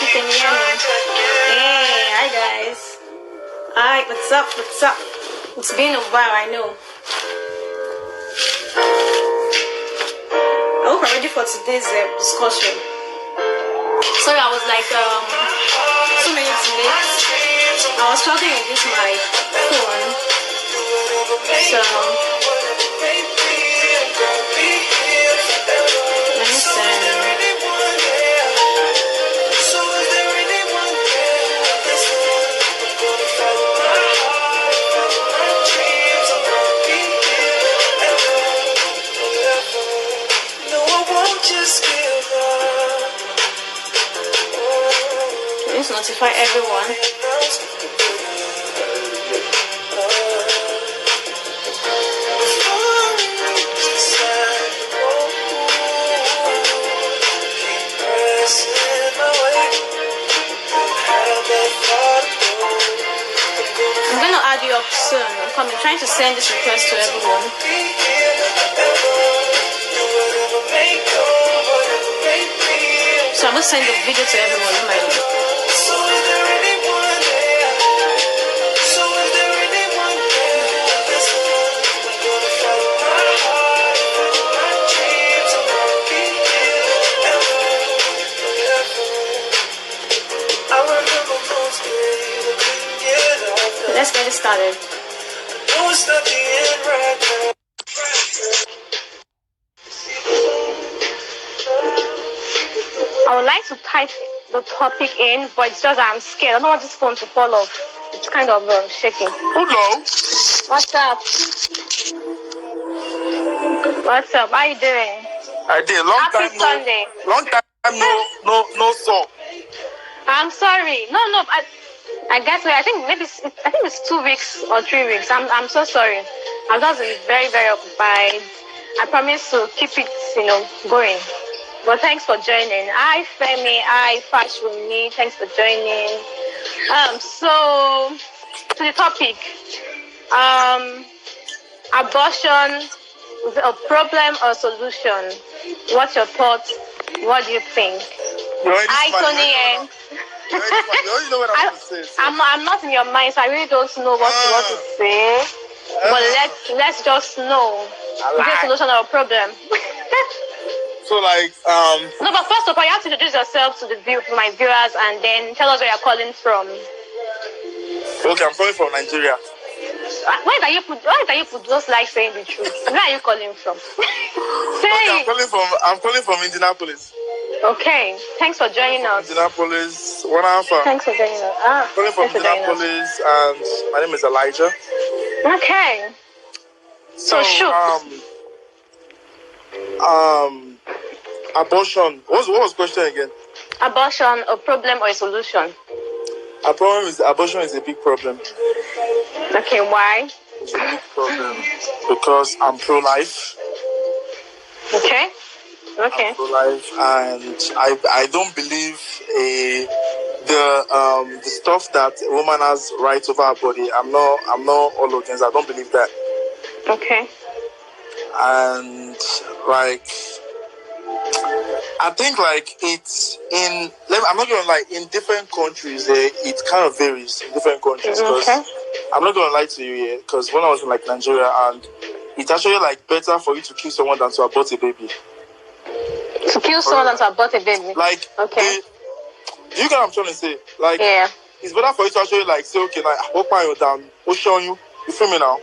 you can hear me. Hey, hi guys. Hi, what's up? What's up? It's been a while, I know. I hope I'm ready for today's discussion. Sorry, I was like so many late. I was struggling with this my phone. So let me send. Please notify everyone. I'm gonna add you up soon. I'm trying to send this request to everyone. So I'm gonna send the video to everyone in my life. Let's get it started. I would like to type the topic in, but it's just I'm scared. I don't want this phone to fall off. It's kind of shaking. Hello. What's up? What's up? How you doing? I did long Happy time. Sunday. Long time. No song. I'm sorry. No. I guess I think it's 2 weeks or 3 weeks. I'm so sorry. I've just been very, very occupied. I promise to keep it, going. But thanks for joining. Hi Femi, hi Fashuni, thanks for joining. So to the topic. Abortion, is it a problem or solution? What's your thoughts? What do you think? Hi Tony. You already know what I'm going to say. So. I'm not in your mind, so I really don't know what you want to say. But let's just know. Is it a solution or a problem? So No, but first of all, you have to introduce yourself to my viewers and then tell us where you're calling from. Okay, I'm calling from Nigeria. Why can you put just like saying the truth? Where are you calling from? Say Okay, I'm calling from Indianapolis. Okay, thanks for joining us. Indianapolis, one alpha. Thanks for joining us. Calling from Indianapolis, and my name is Elijah. Okay. So shoot. Abortion. What was the question again? Abortion, a problem or a solution? Abortion is a big problem. Okay, why? It's a big problem because I'm pro-life. Okay. I'm pro-life, and I don't believe the stuff that a woman has rights over her body. I'm not all against. I don't believe that. Okay. And I think it's I'm not gonna lie, in different countries it kind of varies in different countries. Okay. I'm not gonna lie to you here, because when I was in Nigeria, and it's actually better for you to kill someone than to abort a baby. To kill someone than to abort a baby. Okay. Do you get what I'm trying to say? Yeah. It's better for you to actually say, okay, what point you down? What's showing you? You feel me now?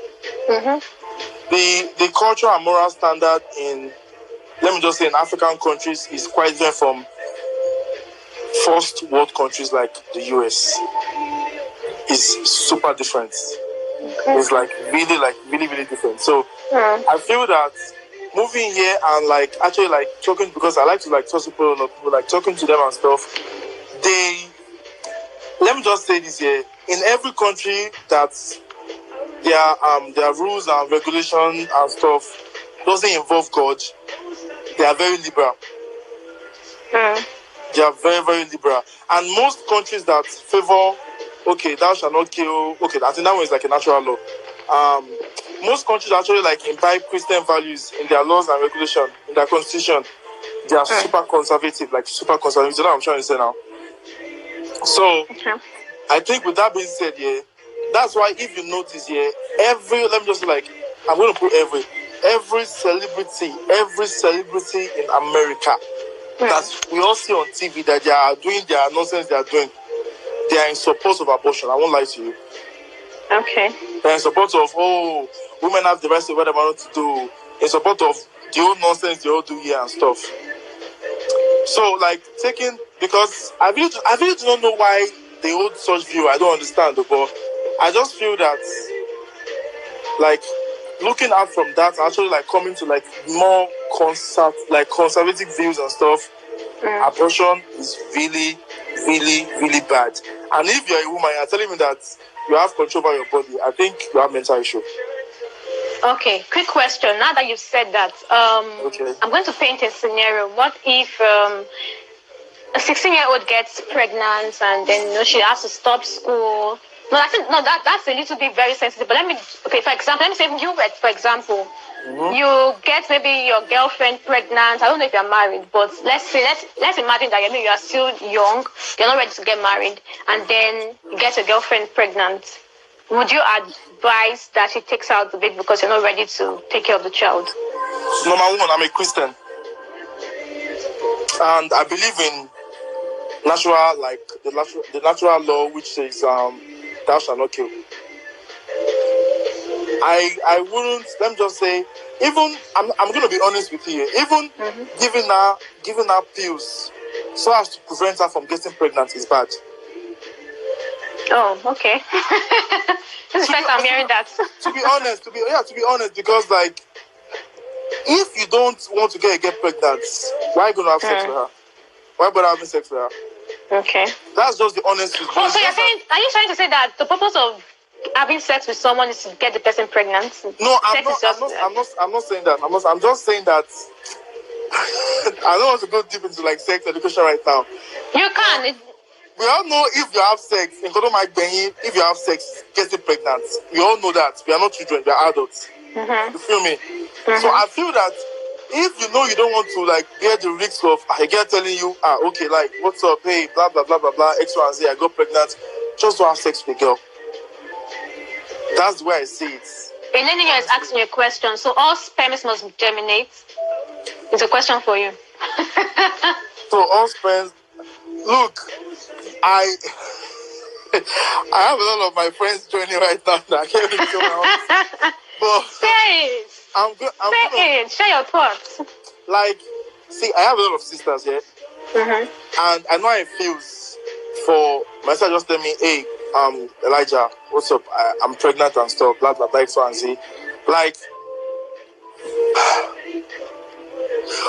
The cultural and moral standard in, let me just say, in African countries is quite different from first world countries like the US. It's super different. It's really, really different. So I feel that moving here and actually talking, because I like to talk to people, talking to them and stuff. Let me just say this here: in every country that their rules and regulations and stuff doesn't involve God, they are very liberal. They are very, very liberal. And most countries that favor, okay, thou shalt not kill, okay, I think that one is a natural law. Most countries actually imbibe Christian values in their laws and regulations, in their constitution. They are super conservative, super conservative. You know what I'm trying to say now? So Okay. I think with that being said, yeah, that's why if you notice, yeah, let me just I'm gonna put every celebrity in America that we all see on TV that they are doing their nonsense they are doing, they are in support of abortion. I won't lie to you. Okay. They're in support of women have the right to whatever they want to do, in support of the old nonsense they all do here and stuff. So because I really do not know why they hold such view. I don't understand, but I just feel that looking out from that, actually coming to more conservative views and stuff. Abortion is really, really, really bad. And if you're a woman, you're telling me that you have control over your body, I think you have mental issue. Okay, quick question. Now that you've said that, Okay. I'm going to paint a scenario. What if a 16-year-old gets pregnant and then she has to stop school? No, that's a little bit very sensitive. But for example, let me say you, for example, you get maybe your girlfriend pregnant. I don't know if you're married, but let's imagine that you are still young, you're not ready to get married, and then you get your girlfriend pregnant. Would you advise that she takes out the baby because you're not ready to take care of the child? Number one, I'm a Christian, and I believe in the natural law, which says thou shalt not kill. I wouldn't. Let me just say, even I'm going to be honest with you. Even giving her pills so as to prevent her from getting pregnant is bad. Oh, okay. This is the first time I'm hearing that. To be honest, because if you don't want to get pregnant, why are you going to have sex with her? Why bother having sex with her? Okay. That's just the honest truth. Oh, so are you trying to say that the purpose of having sex with someone is to get the person pregnant? No, I'm not saying that. I'm just saying that I don't want to go deep into sex education right now. You can. We all know if you have sex, if you have sex, getting pregnant. We all know that. We are not children, we are adults. You feel me? So I feel that if you know you don't want to bear the risk of a girl telling you, okay, what's up, hey, blah blah blah blah blah, X, Y, and Z, I got pregnant, just to have sex with a girl. That's the way I see it. Elenia is asking you a question. So all sperms must germinate? It's a question for you. So all sperms, look, I have a lot of my friends joining right now that I can't even tell my own. But say it. Share your thoughts. See, I have a lot of sisters here, and I know how it feels for my sister just tell me, hey, Elijah, what's up? I'm pregnant and stuff, blah blah blah, X, Y, and Z.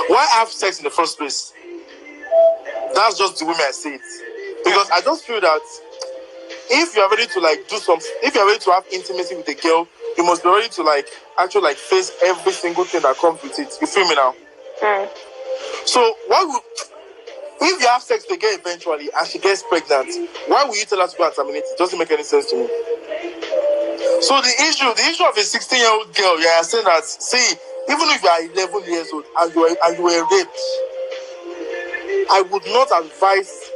Why have sex in the first place? That's just the way I see it. Because I just feel that if you're ready to do something, if you're ready to have intimacy with a girl, you must be ready to actually face every single thing that comes with it. You feel me now? So if you have sex with a girl eventually and she gets pregnant, why will you tell her to go and terminate it? It doesn't make any sense to me. So the issue of a 16-year-old girl, yeah, saying that, see, even if you are 11 years old and you were raped, I would not advise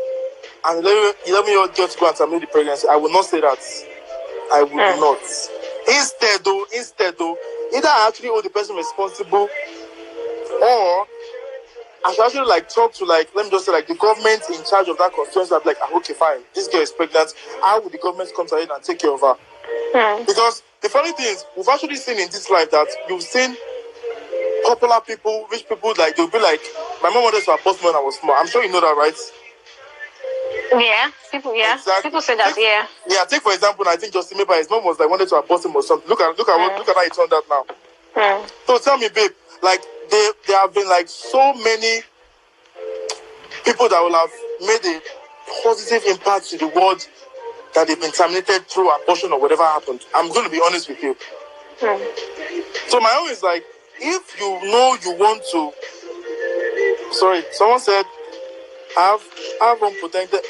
an 11-year-old girl to go and terminate the pregnancy. I would not say that. I would not. Instead though, either I actually hold the person responsible, or I should actually talk to let me just say the government in charge of that constituency. I'm okay, fine, this girl is pregnant. How would the government come to her and take care of her? Because the funny thing is, we've actually seen in this life that you've seen popular people, rich people, they'll be my mom wanted to abort me when I was small. I'm sure you know that, right? Yeah, people. Yeah, exactly. People say that. Yeah. Take for example, I think Justin Bieber, his mom was wanted to abort him or something. Look at how it turned out now. So tell me, babe, there have been so many people that will have made a positive impact to the world that they've been terminated through abortion or whatever happened. I'm going to be honest with you. So my own is if you know you want to. Sorry, someone said have unprotected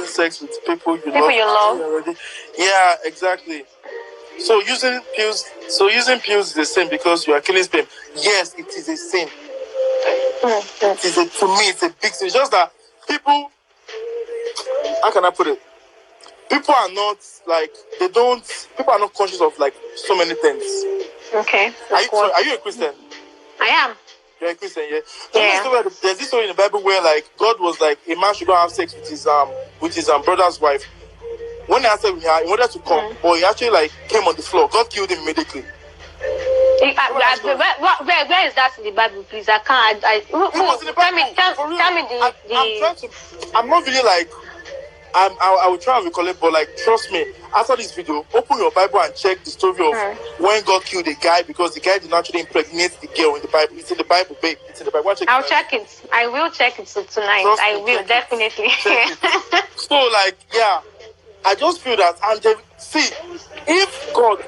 sex with people you love. Already. Yeah, exactly. So using pills is the same because you are killing sperm. Yes, it is a sin. To me, it's a big sin. It's just that people how can I put it? People are not like people are not conscious of like so many things. Okay. Are you a Christian? I am. You're a Christian, yeah. Yeah. There's this story in the Bible where like God was like a man should go have sex with his brother's wife. When he had sex with her, in order to come, but he actually like came on the floor. God killed him immediately. Where is that in the Bible, please? I can't. It was in the Bible. Tell me I'm not really like. I will try and recollect, but like, trust me, after this video, open your Bible and check the story of when God killed the guy because the guy did not actually impregnate the girl in the Bible. It's in the Bible, babe. It's in the Bible. I'll check it. I will check it tonight. Trust I me, will definitely. So, like, yeah, I just feel that, and see, if God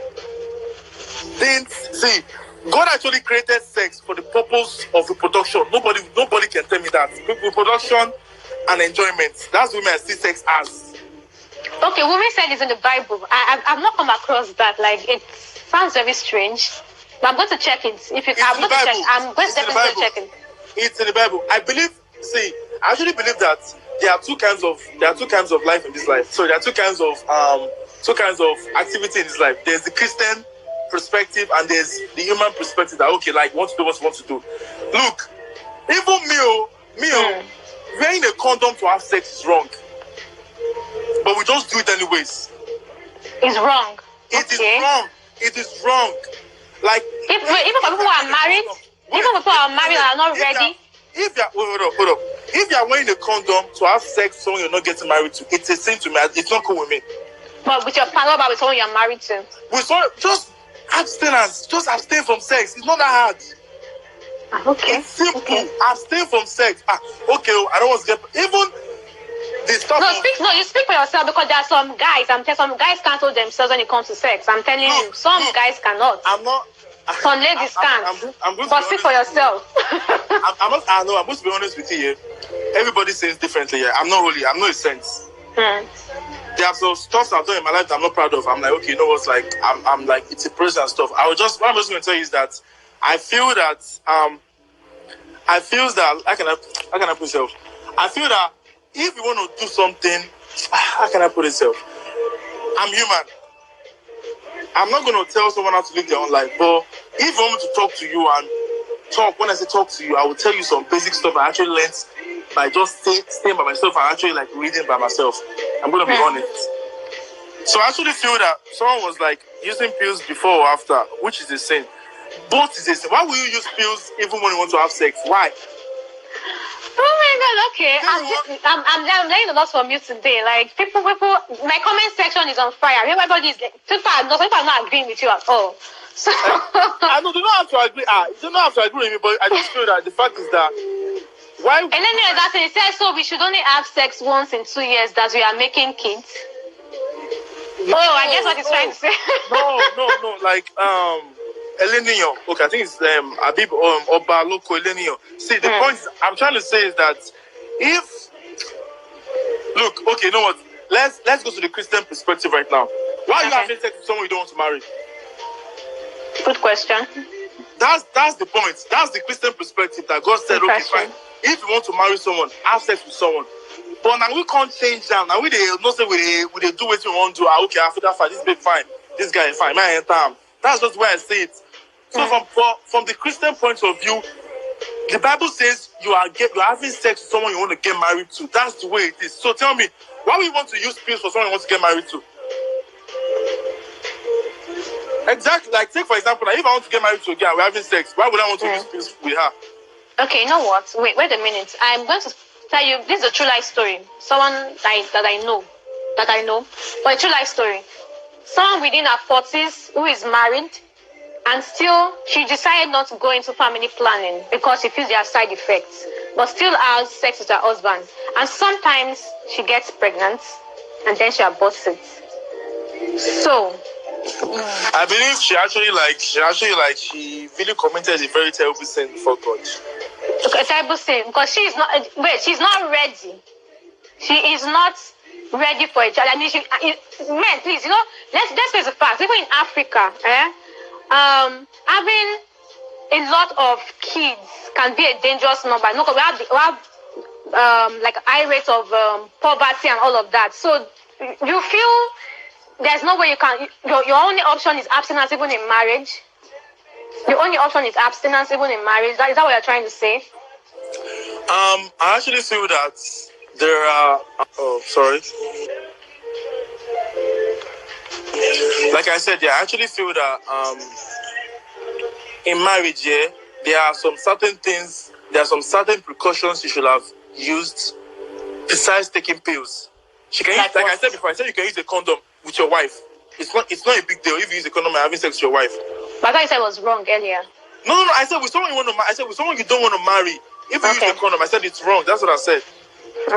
didn't see, God actually created sex for the purpose of reproduction. Nobody can tell me that. Reproduction and enjoyment. That's what I see sex as. Okay, women said it's in the Bible. I've not come across that. Like, it sounds very strange. But I'm going to check it. I'm going to definitely check it. It's in the Bible. I actually believe that there are two kinds of life in this life. So there are two kinds of activity in this life. There's the Christian perspective and there's the human perspective that okay, like want to do what you want to do. Look, even me, wearing a condom to have sex is wrong. But we just do it anyways. It's wrong. It is wrong. It is wrong. Like even for people who are married, even people who are married and are not ready. Hold up. If you are wearing a condom to have sex with someone you're not getting married to, it's a sin to me. It's not cool with me. But with your partner, but with someone you're married to. Just abstinence. Just abstain from sex. It's not that hard. Okay. It's simple. Okay. Abstain from sex. Okay. I don't want to get even the stuff. No, you speak for yourself because there are some guys. Some guys cancel themselves when it comes to sex. I'm telling you, some guys cannot. I'm not. Some ladies can't. But speak for yourself. I'm going to be honest with you here. Everybody says differently here. I'm not a saint. There are some stuff I've done in my life that I'm not proud of. I'm like, okay, you know what's like, I'm like, it's a prison and stuff. What I'm just going to tell you is that I feel that, how can I put myself? I feel that if you want to do something, how can I put myself? I'm human. I'm not going to tell someone how to live their own life, but if you want me to talk to you and talk, when I say talk to you, I will tell you some basic stuff I actually learned by just staying by myself and actually like reading by myself. I'm going to be honest. So I actually feel that someone was like using pills before or after, which is a sin. Both is a sin. Why will you use pills even when you want to have sex? Why? Oh my God, okay. I'm learning a lot from you today. Like people, my comment section is on fire. Everybody is like, people are not agreeing with you at all. So I know they don't have to agree. They don't have to agree with me, but I just feel that the fact is that why? And then that's it. It says so we should only have sex once in 2 years that we are making kids. No, I guess what he's trying to say. No. Like Elenio. Okay, I think it's Abib Oba Loko Elenio. See, the point I'm trying to say is that if okay, you know what? Let's go to the Christian perspective right now. Why are you having sex with someone you don't want to marry? Good question. That's the point. That's the Christian perspective that God said, okay, fine. If you want to marry someone, have sex with someone. But now we can't change that. Now we not say we do what we want to do. Okay, after that fight, this babe fine, this guy is fine. My time. That's just where I say it. So from the Christian point of view, the Bible says you're having sex with someone you want to get married to. That's the way it is. So tell me, why would you want to use pills for someone you want to get married to? Exactly. Like take for example, if I want to get married to a girl, we're having sex. Why would I want to use pills with her? Okay, you know what? Wait a minute. I'm going to tell you, this is a true life story. Someone that I know, but a true life story. Someone within her 40s who is married, and still she decided not to go into family planning because she feels there are side effects, but still has sex with her husband. And sometimes she gets pregnant, and then she aborts it. So I believe she really committed a very terrible sin before God. A terrible sin because she's not ready. She is not ready for a child. I mean, men, please, let's face the facts. Even in Africa, having a lot of kids can be a dangerous number. No, we have like high rates of poverty and all of that. So you feel there's no way you can. Your only option is abstinence, even in marriage. The only option is abstinence, even in marriage. Is that what you're trying to say? I actually feel that there are. Oh, sorry. Like I said, I actually feel that in marriage, there are some certain things, there are some certain precautions you should have used besides taking pills. She can use, like I said before, I said you can use a condom with your wife. It's not a big deal if you use a condom and having sex with your wife. But I thought you said it was wrong earlier. No. I said with someone you want to. I said with someone you don't want to marry. If you use a condom, I said it's wrong. That's what I said.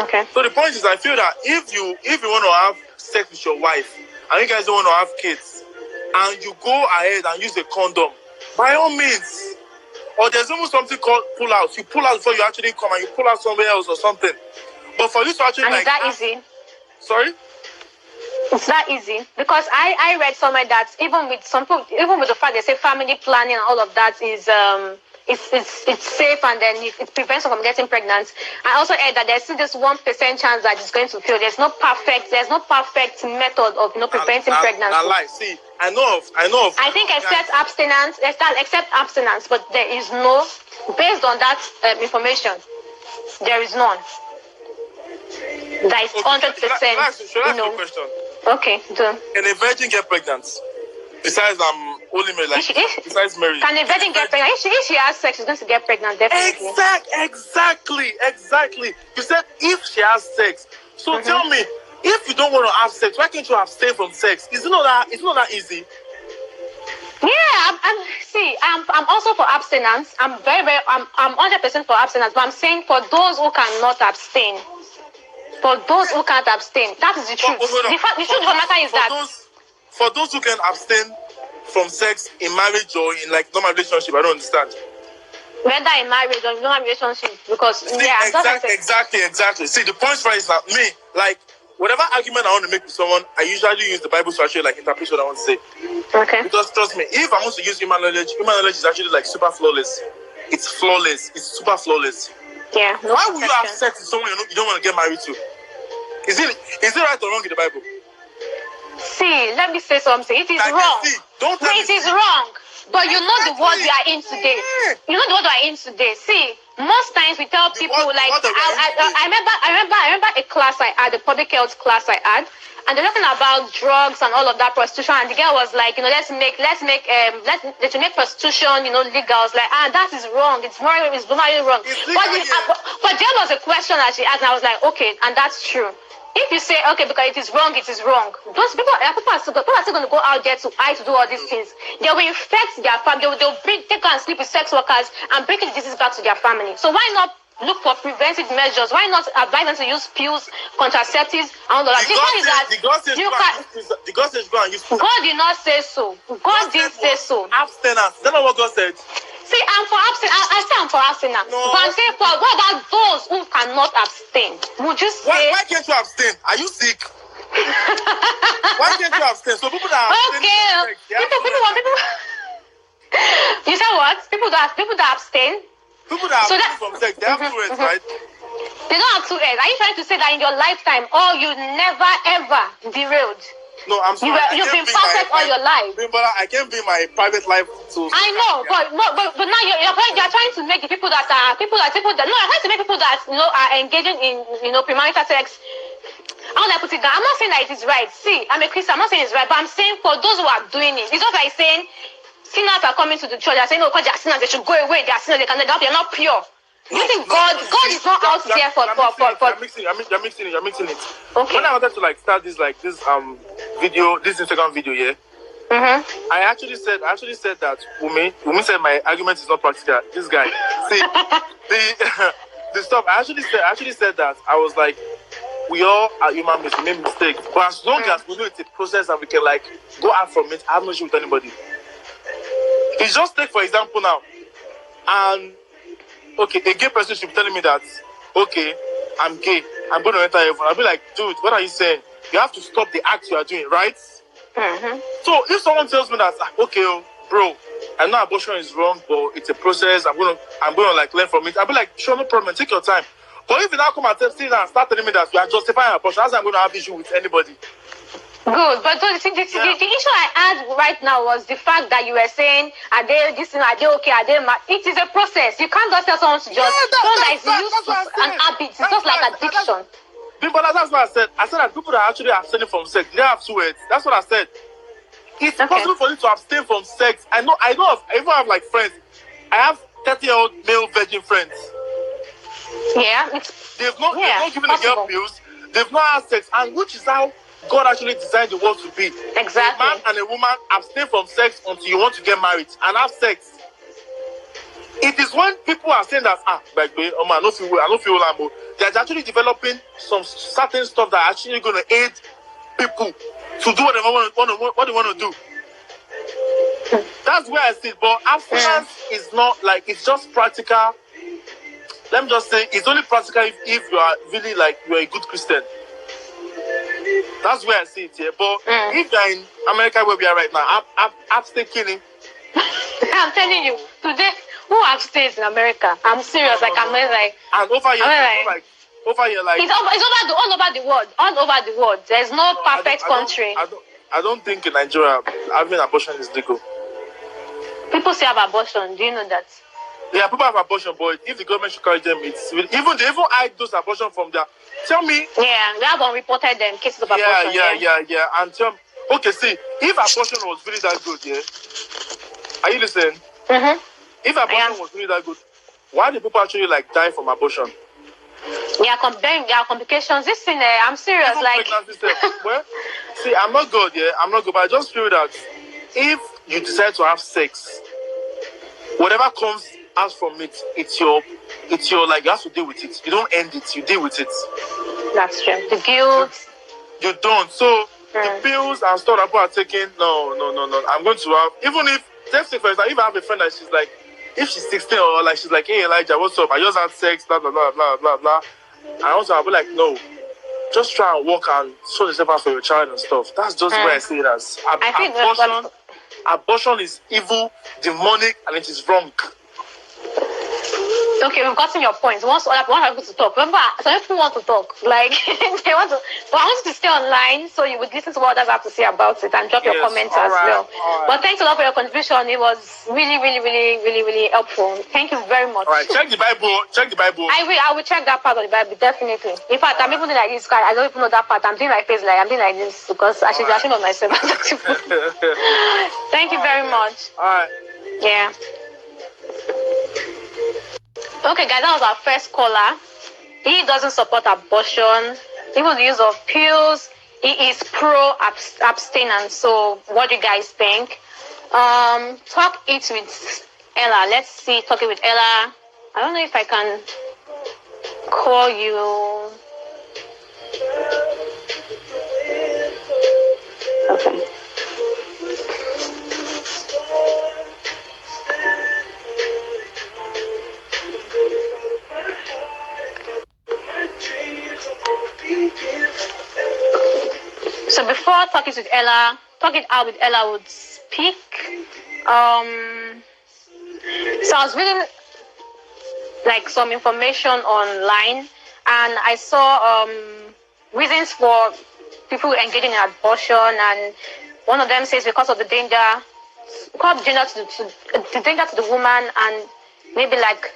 Okay. So the point is, I feel that if you want to have sex with your wife and you guys don't want to have kids, and you go ahead and use a condom, by all means. Or there's almost something called pull out. You pull out before you actually come, and you pull out somewhere else or something. But for you to actually is that easy? Sorry? It's that easy, because I read somewhere that even with some people, even with the fact they say family planning and all of that is it's safe, and then it prevents them from getting pregnant. I also heard that there's still this 1% chance that it's going to fail. There's no perfect method of preventing pregnancy. See, I know of. I think except abstinence, but there is no, based on that information, there is none. That is 100%. Should I ask you a question? Okay, do. Can a virgin get pregnant? Besides only married, besides marriage. Can a virgin get pregnant? If she has sex, she's going to get pregnant, definitely. Exactly. You said if she has sex. So tell me, if you don't want to have sex, why can't you abstain from sex? It's not that easy. Yeah, I'm also for abstinence. I'm 100% for abstinence, but I'm saying for those who cannot abstain. For those who can't abstain, that is the truth. The truth of the matter is that for those who can abstain from sex in marriage or in like normal relationship, I don't understand. Whether in marriage or in normal relationship, because exactly. See, the point is that me, like whatever argument I want to make with someone, I usually use the Bible to actually like interpret what I want to say. Okay. Because trust me, if I want to use human knowledge is actually like super flawless. It's flawless. It's super flawless. Yeah. Why would you have sex with someone you don't want to get married to? Is it right or wrong in the Bible? See, let me say something. It is wrong. It is wrong. But you know the world we are in today. You know the world we are in today. See, most times we tell people I remember a class I had, a public health class I had, and they're talking about drugs and all of that, prostitution, and the girl was like, let's make prostitution, legal. I was like, that is wrong. It's morally wrong. But there was a question that she asked, and I was like, okay, and that's true. If you say, okay, because it is wrong, those people are still going to go out there to do all these things. They will infect their family. They'll take and sleep with sex workers and bring the disease back to their family. So why not look for preventive measures? Why not advise them to use pills, contraceptives, and all that? God did not say so. God didn't say so. Abstinence. That's not what God said. See, I'm for abstinence. I say I'm for abstinence. No. But I'm saying what about those who cannot abstain? Would you say? Why can't you abstain? Are you sick? Why can't you abstain? So people that abstain. People. You said what? People that abstain. People that abstain from sex, they have 2 heads, right? They don't have 2 heads. Are you trying to say that in your lifetime, you never ever derailed? No, I'm sorry. You've been perfect all your life. I can't be my private life too. I know, but now you're trying to make the you're trying to make people that are engaging in premarital sex. How do I put it down? I'm not saying that it is right. See, I'm a Christian. I'm not saying it's right, but I'm saying for those who are doing it, it's not like saying sinners are coming to the church. They're saying, because they are sinners, they should go away. They are sinners, they're not pure. You think God is not out there for You're mixing it. Okay. When I wanted to start this video, this Instagram video, I actually said that Wumi said my argument is not practical. This guy, see the stuff. I actually said that I was like, we all are human beings, we make mistakes, but as long as we know it's a process and we can go out from it, I have no issue with anybody. It's just take for example now, and okay, a gay person should be telling me that, okay, I'm gay, I'm going to enter heaven. I'll be like, dude, what are you saying? You have to stop the act you are doing, right? So if someone tells me that, okay, bro, I know abortion is wrong, but it's a process, I'm gonna learn from it, I'll be like, sure, no problem, take your time. But if you now come and sit down and start telling me that you are justifying abortion, that's why I'm going to have issue with anybody. Good, but the issue I had right now was the fact that you were saying, are they this, are they okay, are they mad? It is a process. You can't just tell someone to just, someone that is used to an habit. It's just like addiction. Bimbola, that's what I said. I said that people that actually abstaining from sex, they have two words. That's what I said. It's possible for you to abstain from sex. I even have like friends. I have 30-year-old male virgin friends. Yeah, they've not given a girl pills. They've not had sex, and which is how God actually designed the world to be. Exactly. A man and a woman abstain from sex until you want to get married and have sex. It is when people are saying that like I don't feel Lambo. They're actually developing some certain stuff that are actually going to aid people to do what they want to do. That's where I see it. But abstinence is not like, it's just practical. Let me just say, it's only practical if you are really like, you're a good Christian. That's where I see it here. But if you're in America where we are right now, abstain killing. I'm telling you, today, who abstains in America? I'm serious. And over here, it's all over the world. All over the world. There's no perfect country. I don't think in Nigeria having abortion is legal. People say have abortion. Do you know that? Yeah, people have abortion, but if the government should carry them, they even hide those abortion from there. Tell me. Yeah, we have unreported cases of abortion. Yeah. And tell me, okay, see, if abortion was really that good, are you listening? Mm-hmm. If abortion was really that good, why do people actually like die from abortion? There are complications. This thing, I'm serious. Even like, well, see, I'm not good, but I just feel that if you decide to have sex, whatever comes out from it, it's your like, you have to deal with it. You don't end it, you deal with it. That's true. The guilt. You don't. So the pills and stuff that people are taking, no. I'm going to have, even if, let's say for example, if I have a friend that she's like, if she's 16 or like she's like, hey Elijah, what's up? I just had sex, blah blah blah blah blah blah. And also I'll be like, no, just try and work and sort yourself out for your child and stuff. That's just where I see it as. Abortion is evil, demonic, and it is wrong. Okay, we've gotten your point. We want people to talk. Remember, some people want to talk. Like, they want to. But I want you to stay online so you would listen to what others have to say about it and drop your comments as well. Right. But thanks a lot for your contribution. It was really, really, really, really, really helpful. Thank you very much. All right, check the Bible. I will check that part of the Bible, definitely. In fact, I'm even doing like this. I don't even know that part. I'm doing my face like I'm doing like this because I should be ashamed of myself. Thank you very much. All right. Yeah. Okay, guys, that was our first caller. He doesn't support abortion, even the use of pills. He is pro-abstinence. So, what do you guys think? Talk it with Ella. Let's see. Talk it with Ella. I don't know if I can call you. Okay. So before talking with Ella, talking out with Ella would speak. So I was reading like some information online, and I saw reasons for people engaging in abortion, and one of them says because of the danger to the woman, and maybe like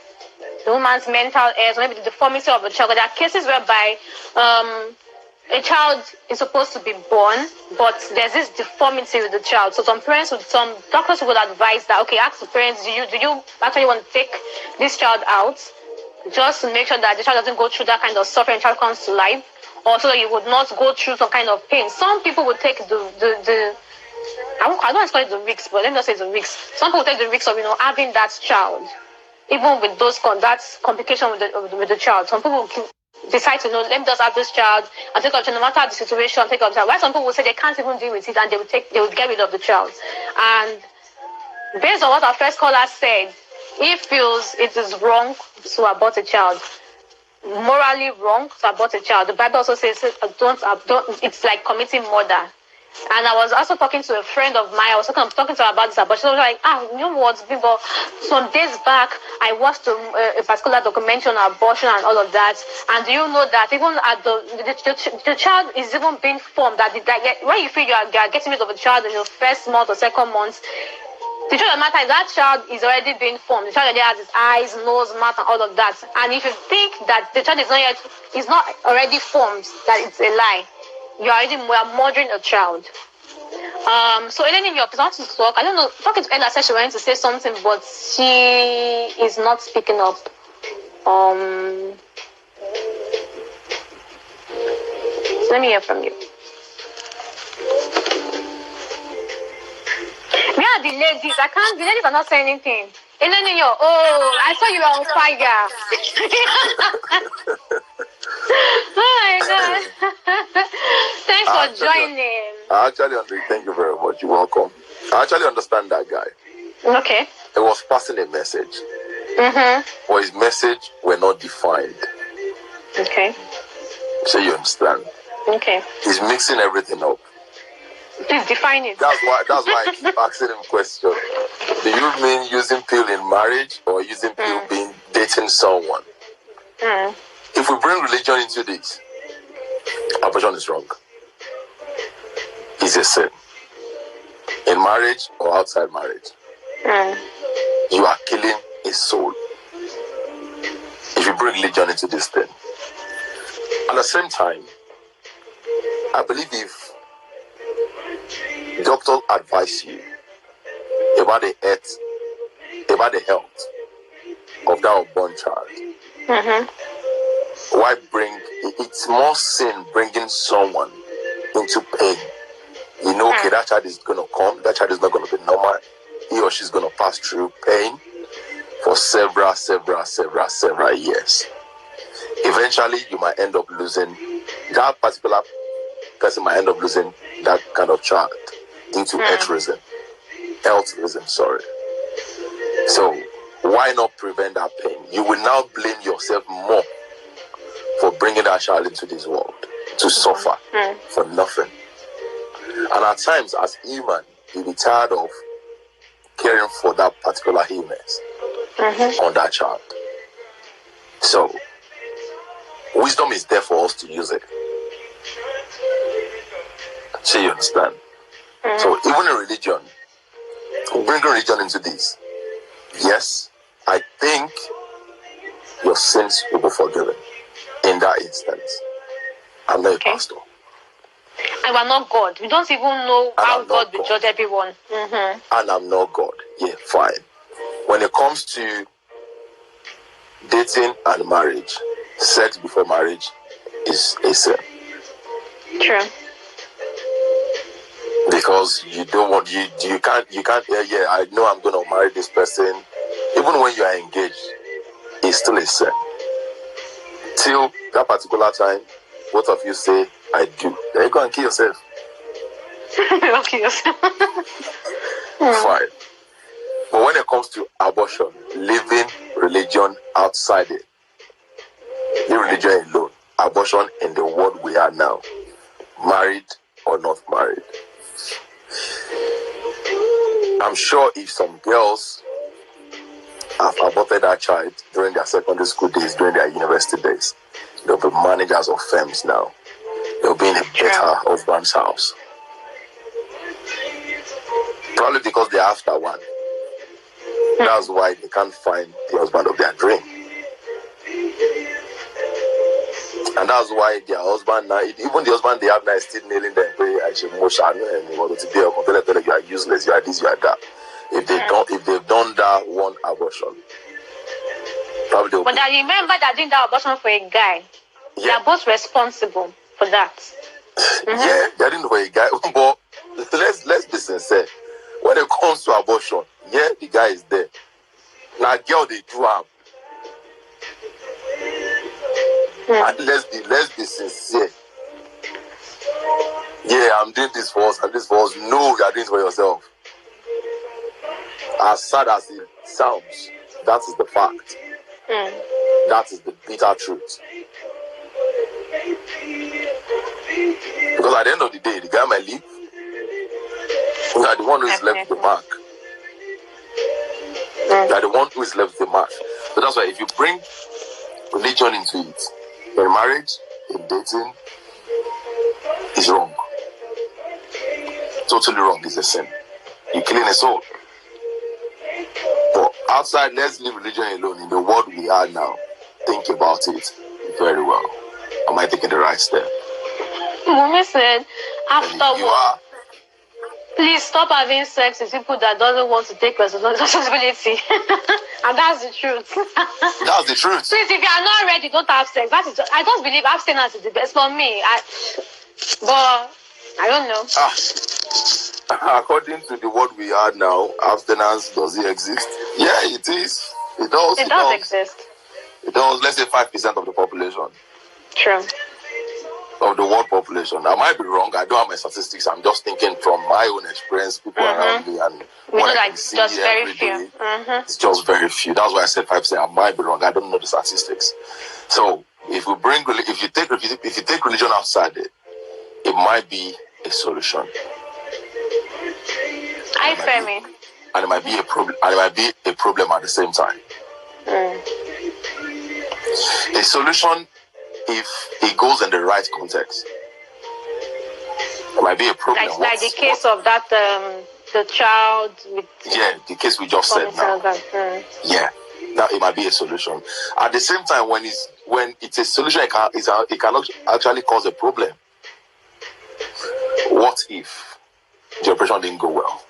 the woman's mental health, or maybe the deformity of the child. There are cases whereby a child is supposed to be born, but there's this deformity with the child. So some doctors would advise that, okay, ask the parents, do you actually want to take this child out, just to make sure that the child doesn't go through that kind of suffering, the child comes to life, or so that you would not go through some kind of pain. Some people would take I don't want to call it the risk, but let me just say the risk. Some people take the risk of having that child, even with that complication with the child. Some people decide to let me just have this child and take up the child, no matter the situation, take up the child. Why some people will say they can't even deal with it and they will get rid of the child. And based on what our first caller said, he feels it is wrong to abort a child. Morally wrong to abort a child. The Bible also says don't. It's like committing murder. And I was also talking to a friend of mine. I was talking to her about this abortion. I was like, you know what, people, some days back, I watched a particular documentary on abortion and all of that. And do you know that even at the child is even being formed, that when you feel you are getting rid of a child in your first month or second month, the truth of the matter is that child is already being formed. The child already has his eyes, nose, mouth, and all of that. And if you think that the child is not already formed, that it's a lie. You are murdering a child. So Ellen, your want to talk. I don't know. Talking to Ella said she wanted to say something, but she is not speaking up. Let me hear from you. Where are the ladies? The ladies are not saying anything. Ellen, I saw you were on fire. Oh my God. Thanks for joining. Thank you very much. You're welcome. I actually understand that guy. Okay. He was passing a message. But his message were not defined. Okay. So you understand? Okay. He's mixing everything up. Please define it. That's why I keep asking him questions. Do you mean using pill in marriage or using pill being dating someone? If we bring religion into this, abortion is wrong. It's a sin. In marriage or outside marriage, you are killing a soul. If you bring religion into this thing. At the same time, I believe if doctors advise you about the health of that unborn child, why it's more sin bringing someone into pain. You know, okay, that child is going to come, that child is not going to be normal. He or she's going to pass through pain for several years. Eventually, you might end up losing, that particular person might end up losing that kind of child due to health reason. So, why not prevent that pain? You will now blame yourself more for bringing that child into this world to suffer for nothing. And at times, as human, you'll be tired of caring for that particular illness on that child. So, wisdom is there for us to use it. So you understand? So even in religion, bringing religion into this, yes, I think your sins will be forgiven in that instance. I'm not a pastor. And we're not God. We don't even know how God will judge everyone. And I'm not God. Yeah, fine. When it comes to dating and marriage, sex before marriage is a sin. True. Because you don't want you can't I know I'm gonna marry this person. Even when you are engaged, it's still a sin. Till that particular time, both of you say I do. Then you go and kill yourself. Okay, yourself. Fine. But when it comes to abortion, leaving religion outside it, leave religion alone. Abortion in the world we are now, married or not married. I'm sure if some girls have aborted that child during their secondary school days, during their university days, they'll be managers of firms now. They'll be in a better husband's house. Probably because they're after one. That's why they can't find the husband of their dream. And that's why their husband now, even the husband they have now is still nailing them. You are useless, you are this, you are that. If they've done that one abortion, probably they'll. But I remember that doing that abortion for a guy. Yeah. They are both responsible for that. Yeah, they're doing it for a guy. But let's be sincere. When it comes to abortion, yeah, the guy is there. Now, girl, they do have. And let's be sincere. Yeah, I'm doing this for us and this for us. No, you are doing it for yourself. As sad as it sounds, that is the fact. That is the bitter truth. Because at the end of the day, the guy might leave, You are the one who is left with the mark. You are the one who is left with the mark. So that's why if you bring religion into it, in marriage, in dating, it's wrong. Totally wrong. It's a sin. You're killing a soul. But outside, let's leave religion alone. In the world we are now, think about it very well. Am I taking the right step? Mummy said, after You are. please stop having sex with people that doesn't want to take responsibility. And that's the truth. That's the truth. Please, if you are not ready, don't have sex. That is, I don't believe abstinence is the best for me. But I don't know. According to the world we are now, abstinence, does it exist? Yeah, it is. It does. It does exist. It does. Let's say 5% of the population. True. Of the world population. I might be wrong. I don't have my statistics. I'm just thinking from my own experience, people around me, and what I can see every day. It's just very few. That's why I said 5%. I might be wrong. I don't know the statistics. So if you take religion outside it, it might be a solution. And it might be a problem. And it might be a problem at the same time. A solution, if it goes in the right context, it might be a problem. Like the case of that the child with the case we just said now. Yeah, that it might be a solution. At the same time, when it's a solution, it can actually cause a problem. What if the operation didn't go well?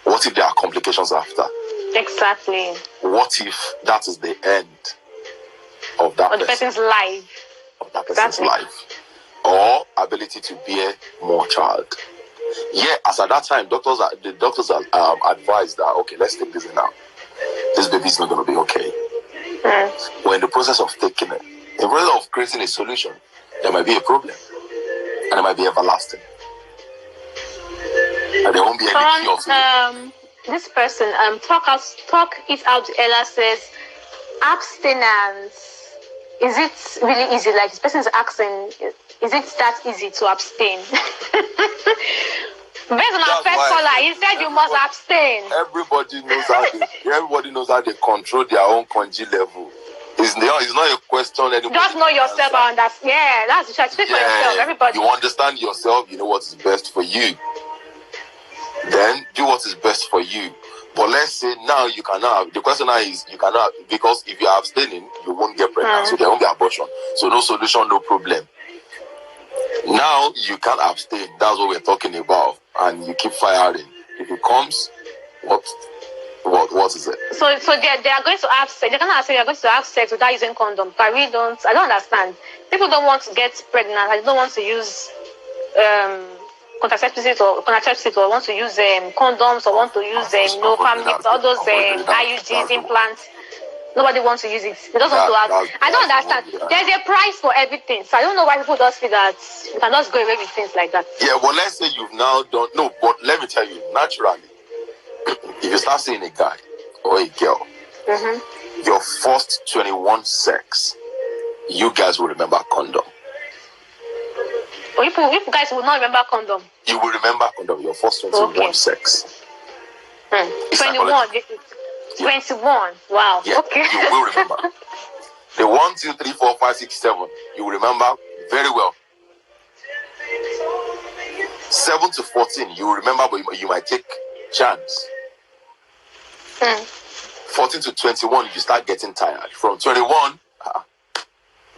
What if there are complications after? Exactly. What if that is the end of that person's life? Of that person's life. Or ability to bear more child. Yeah, as at that time, the doctors are advised that, okay, let's take this now. This baby is not going to be okay. We're in the process of taking it. In the process of creating a solution, there might be a problem. And it might be everlasting. And there won't be any cure for it. This person, talk it out. Ella says, abstinence. Is it really easy? Like this person is asking, is it that easy to abstain? Based on our first caller, he said you must abstain. Everybody knows how they control their own conji level. It's not a question anymore. Just know yourself and understand. Yeah, that's the truth. Speak for yourself, everybody. You understand yourself, you know what is best for you. Then do what is best for you. But let's say now you cannot. The question now is you cannot, because if you are abstaining, you won't get pregnant, so there won't be abortion. So no solution, no problem. Now you can't abstain. That's what we're talking about, and you keep firing. If it comes, what is it? So they are going to have sex. They cannot say they are going to have sex without using condom. I don't understand. People don't want to get pregnant. I don't want to use contraceptives or want to use condoms or want to use no family, all those IUDs, implants. Nobody wants to use it. They don't want to have. I don't understand. There's a price for everything, so I don't know why people just feel that you can just go away with things like that. Yeah, well, let's say you've now done but let me tell you, naturally, if you start seeing a guy or a girl, your first 21 sex, you guys will remember condom. Or if guys will not remember condom, you will remember condom. Your first 21 sex. 21. 21. Wow. Yeah, okay. You will remember. The 1, 2, 3, 4, 5, 6, 7. You will remember very well. 7 to 14, you will remember, but you might take chance. 14 to 21, you start getting tired. From 21,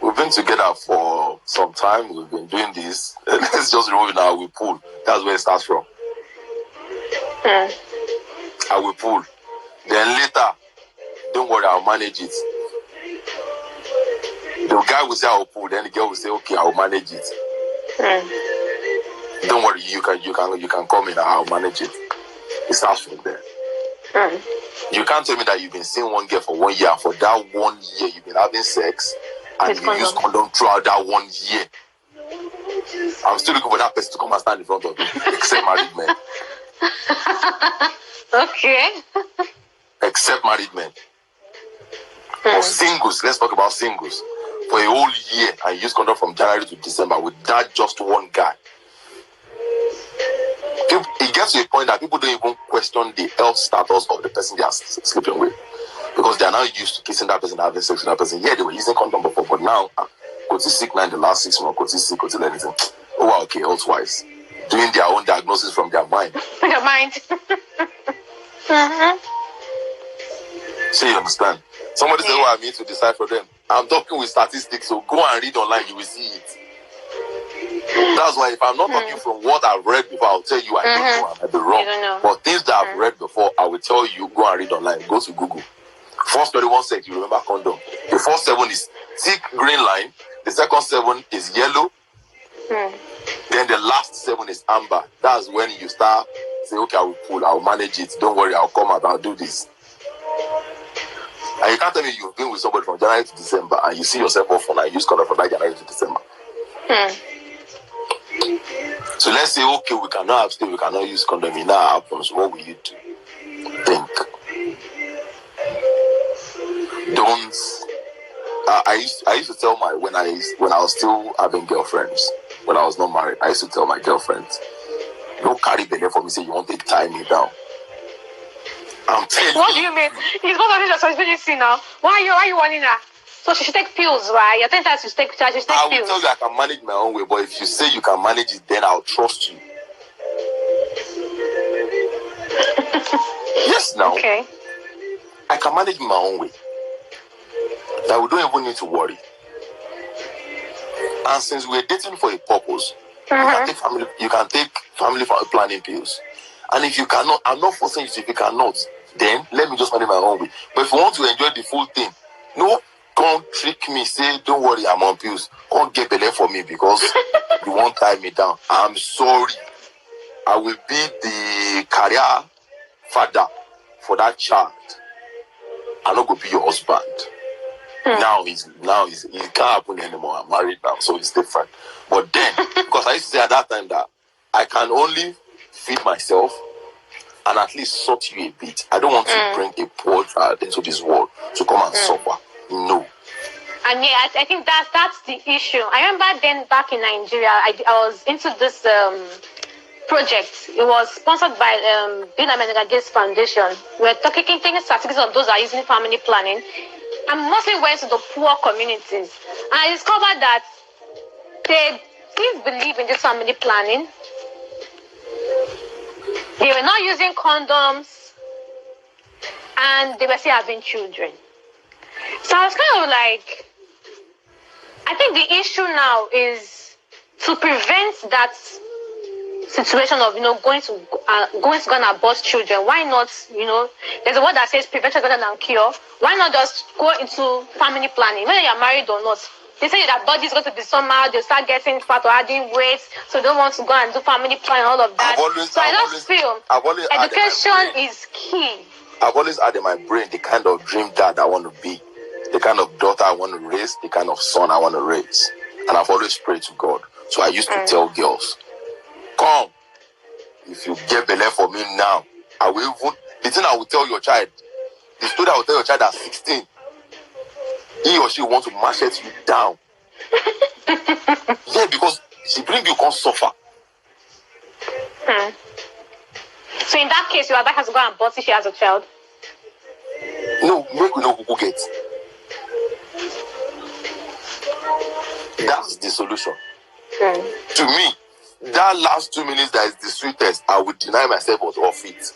we've been together for some time. We've been doing this. Let's just remove it now. We pull. That's where it starts from. I will pull. Then later, don't worry, I'll manage it. The guy will say I'll pull. Then the girl will say, okay, I'll manage it. Don't worry, you can come in. I'll manage it. It starts from there. You can't tell me that you've been seeing one girl for 1 year. For that 1 year, you've been having sex. And you use condom throughout that 1 year. I'm still looking for that person to come and stand in front of me, except married men. Okay. Except married men. Or singles, let's talk about singles. For a whole year, I use condom from January to December with that just one guy. it gets to a point that people don't even question the health status of the person they are sleeping with, because they are now used to kissing that person, having sex with that person. Yeah, they were using condom before, but now, got sick now in the last 6 months, got sick, got anything. Oh, wow, okay, health-wise, doing their own diagnosis from their mind. Your mind. So you understand? Somebody said, "What I mean to decide for them." I'm talking with statistics, so go and read online, you will see it. That's why if I'm not talking from what I've read before, I'll tell you I don't know, I might be wrong. But things that I've read before, I will tell you, go and read online. Go to Google. First 21 sex, you remember condom. The first 7 is thick green line. The second 7 is yellow. Then the last 7 is amber. That's when you start saying, okay, I will pull, I will manage it. Don't worry, I'll come out, I'll do this. And you can't tell me you've been with somebody from January to December and you see yourself often and use condom from that January to December. So let's say, okay, we cannot abstain, we cannot use condom. It now happens. What will you do? Think. Don't. I used to tell when I was still having girlfriends, when I was not married, I used to tell my girlfriends, don't carry belly for me, say you want to tie me down. I'm telling you. What do you mean? He's not having responsibility now. Why are you wanting her? So she should take pills, right? You're telling her she should take pills. I will tell you I can manage my own way, but if you say you can manage it, then I'll trust you. Yes, now. Okay. I can manage my own way. That we don't even need to worry. And since we're dating for a purpose, you can take family planning pills. And if you cannot, I'm not forcing you. If you cannot, then let me just manage my own way. But if you want to enjoy the full thing, no, don't trick me. Say, don't worry, I'm on pills. Don't get belay for me because you won't tie me down. I'm sorry. I will be the career father for that child. I'm not going to be your husband. Now it can't happen anymore. I'm married now, so it's different. But then, because I used to say at that time that I can only feed myself and at least sort you a bit. I don't want to bring a poor child into this world to come and suffer. No. And yeah, I think that's the issue. I remember then back in Nigeria, I was into this project. It was sponsored by Bill and Melinda Gates Foundation. We were taking statistics of those that are using family planning. I mostly went to the poor communities. And I discovered that they didn't believe in this family planning. They were not using condoms. And they were still having children. So I was kind of like, I think the issue now is to prevent that situation of, going to go and abort children. Why not, there's a word that says prevention better than cure. Why not just go into family planning, whether you're married or not? They say that body is going to be somehow, they'll start getting fat or adding weight, so they don't want to go and do family planning, all of that. I feel education is key. I've always had in my brain the kind of dream dad I want to be, the kind of daughter I want to raise, the kind of son I want to raise. And I've always prayed to God. So I used to tell girls, come, if you get belay for me now, I will even, the thing I will tell your child, the story I will tell your child at 16, he or she wants to machete you down. Yeah, because she brings you come suffer. So in that case, your advice has to go and boss if she has a child? No, make we know who get. That's the solution. To me, that last 2 minutes that is the sweetest, I would deny myself was off it.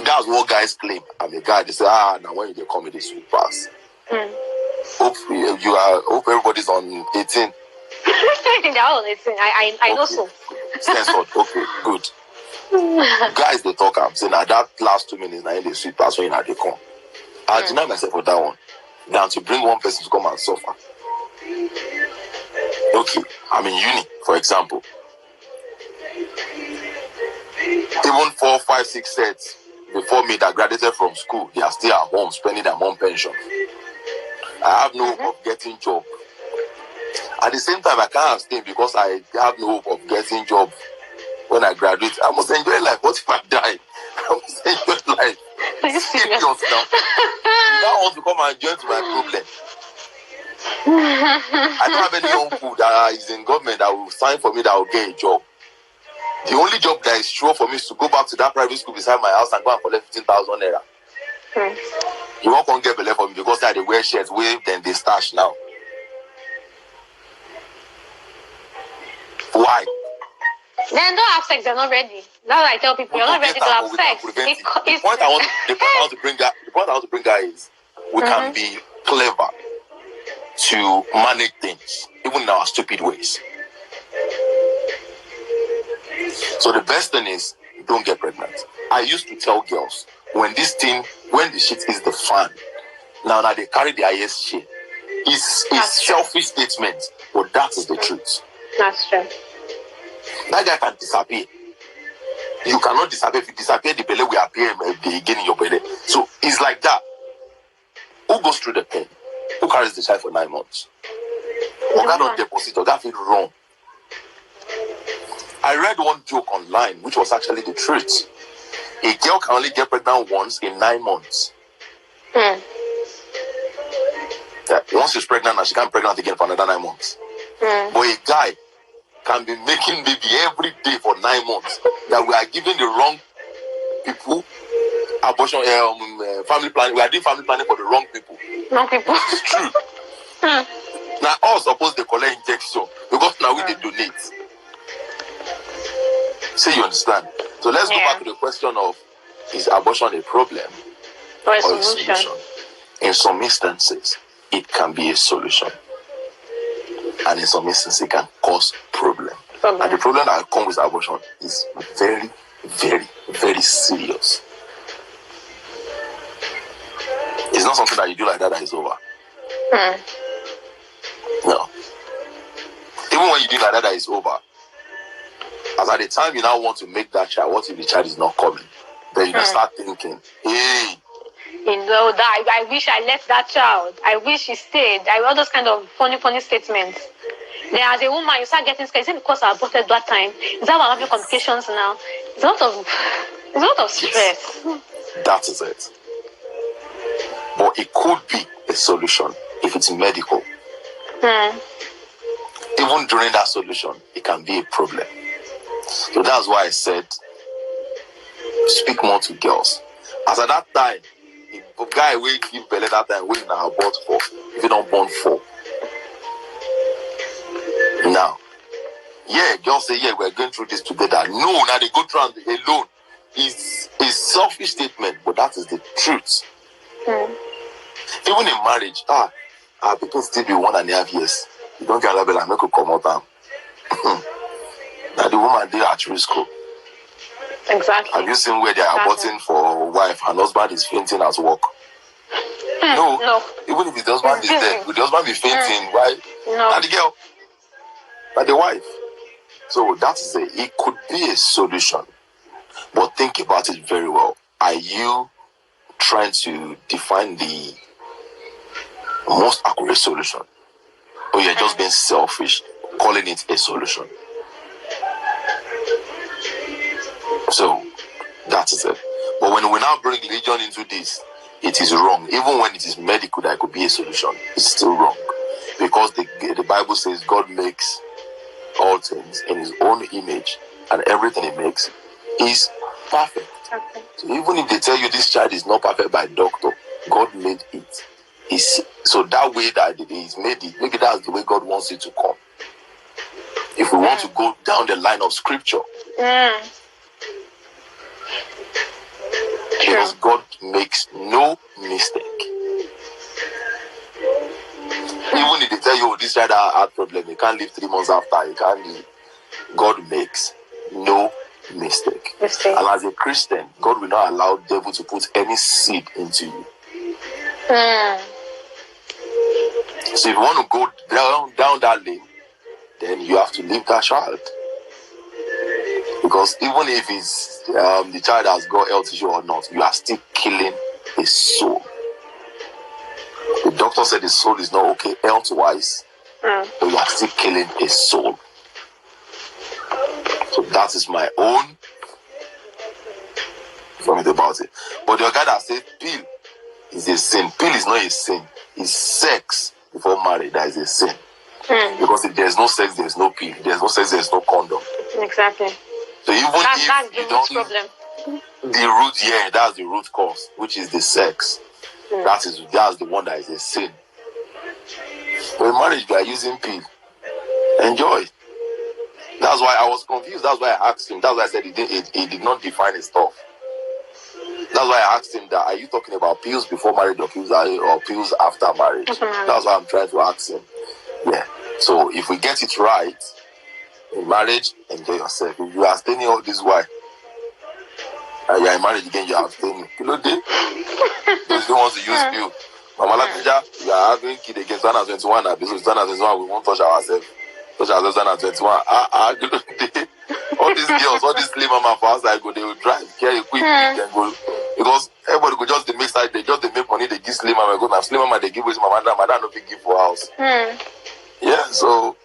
That's what guys claim. I'm a guy. They say, now when you come with this sweet pass. Hope everybody's on 18. They're all on 18. I know so. Censored. Okay, good. Guys, they talk. I'm saying that last 2 minutes, now in the sweet pass when they come. I deny myself for that one. Than to bring one person to come and suffer. Okay, I'm in uni, for example. Even 4, 5, 6 sets before me that graduated from school, they are still at home spending their mom pension. I have no hope of getting job. At the same time, I can't abstain because I have no hope of getting job when I graduate. I must enjoy life. What if I die? I must enjoy life. Serious now. You now want to come and join to my problem. I don't have any uncle that is in government that will sign for me that will get a job. The only job that is sure for me is to go back to that private school beside my house and go and collect 15,000 naira. You won't come get belay for me because they wear shirts, wave, then they stash now. Why? Then don't have sex, they're not ready. That's what I tell people, you're not ready to have sex. The point I want to bring out is we can be clever to manage things, even in our stupid ways. So the best thing is don't get pregnant. I used to tell girls when the shit is the fan, now they carry the highest shit. It's selfish statement, but that is the truth. That's true. That guy can disappear. You cannot disappear. If you disappear, the belly will appear again in your belly. So it's like that. Who goes through the pain? Who carries the child for 9 months? Or cannot deposit or that feel wrong? I read one joke online, which was actually the truth. A girl can only get pregnant once in 9 months. Once she's pregnant, and she can't be pregnant again for another 9 months. But a guy can be making baby every day for 9 months. That we are giving the wrong people abortion, family planning. We are doing family planning for the wrong people. Wrong people. It's true. Now, all suppose they collect injection because now we they donate. So you understand? So let's go back to the question of, is abortion a problem or a solution? In some instances, it can be a solution. And in some instances, it can cause problem. And the problem that comes with abortion is very, very, very serious. It's not something that you do like that is over. No. Even when you do like that is over. As at the time you now want to make that child, what if the child is not coming? Then you start thinking, hey. You know, that I wish I left that child. I wish he stayed. All those kind of funny statements. Then as a woman, you start getting scared. Is it because I aborted that time? Is that why I'm having complications now? It's a lot of stress. That is it. But it could be a solution if it's medical. Even during that solution, it can be a problem. So that's why I said, speak more to girls. As at that time, if a guy will give belly that time, we now abort 4. If you don't born 4. Now, girls say, we're going through this together. No, now they go through alone. It's a selfish statement, but that is the truth. Even in marriage, people still be 1.5 years. You don't get a level and make a come out. Now the woman they at risk. Exactly. Have you seen where they are aborting for wife and husband is fainting at work? No. Even if the husband is dead, would the husband be fainting? Why? No. Not the girl, but the wife. So that is it could be a solution, but think about it very well. Are you trying to define the most accurate solution, or you're just being selfish, calling it a solution? So that is it. But when we now bring religion into this, it is wrong. Even when it is medical, that could be a solution, it's still wrong, because the Bible says God makes all things in His own image, and everything He makes is perfect. So even if they tell you this child is not perfect by doctor, God made it. So that way that He's made it, maybe that's the way God wants it to come. If we want to go down the line of scripture, because God makes no mistake. Even if they tell you this child had problem, you can't live 3 months after, you can't live. God makes no mistake. And as a Christian, God will not allow the devil to put any seed into you. So if you want to go down that lane, then you have to leave that child. Because even if it's the child has got health issue or not, you are still killing a soul. The doctor said the soul is not okay health-wise, but you are still killing a soul. So that is my own comment about it. But the guy that said pill is a sin. Pill is not a sin. It's sex before marriage, that is a sin. Because if there's no sex, there's no pill. If there's no sex, there's no condom. Exactly. So even That's if the you root don't, problem. the root, yeah, that's the root cause, which is the sex. That's the one that is a sin. But in marriage, you are using pill. Enjoy. That's why I was confused. That's why I asked him. That's why I said he did not define his stuff. That's why I asked him that, are you talking about pills before marriage or pills after marriage? That's why I'm trying to ask him. Yeah. So if we get it right in marriage, enjoy yourself. If you are staying all this while, and you are in marriage again, you are abstaining. You know, those who want to use pill. Mama Lakija, you are having kid against 121, and because 121, we won't touch ourselves. Touch ourselves 121. All these girls, all these slave mama for outside go, they will drive, carry a quick and go. Because everybody go just they make side, they make money, they give slave mama, go now slave mama, they give away mama, no big give for house. Yeah, so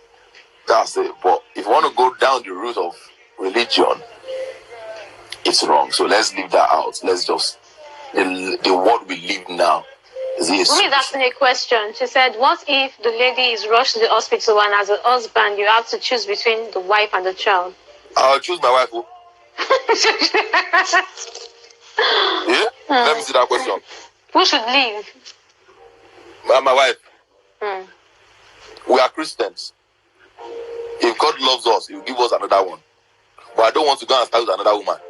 that's it. But if you want to go down the route of religion, it's wrong. So let's leave that out. Let's just the world we live now. Woman asking a question. She said, what if the lady is rushed to the hospital and as a husband you have to choose between the wife and the child? I'll choose my wife. Yeah? Let me see that question. Who should leave? My wife. We are Christians. If God loves us, He will give us another one. But I don't want to go and start with another woman.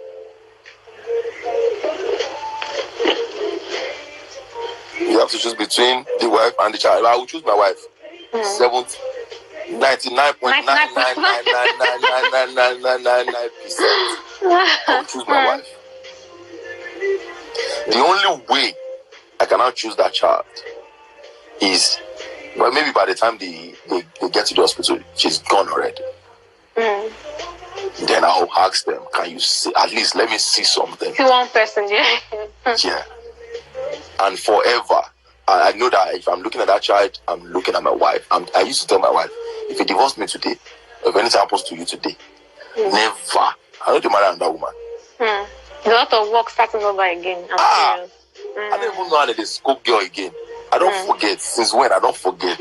You have to choose between the wife and the child. I will choose my wife. 99.99999999999%. I will choose my wife. The only way I cannot choose that child is, well, maybe by the time they get to the hospital, she's gone already. Then I'll ask them, can you see, at least let me see something. See one person, yeah. Yeah. And forever, I know that if I'm looking at that child, I'm looking at my wife. I used to tell my wife, if you divorce me today, if anything happens to you today, never. I don't marry another woman. A lot of work starting over again. I don't even know how they scope girl again. I don't forget. Since when? I don't forget.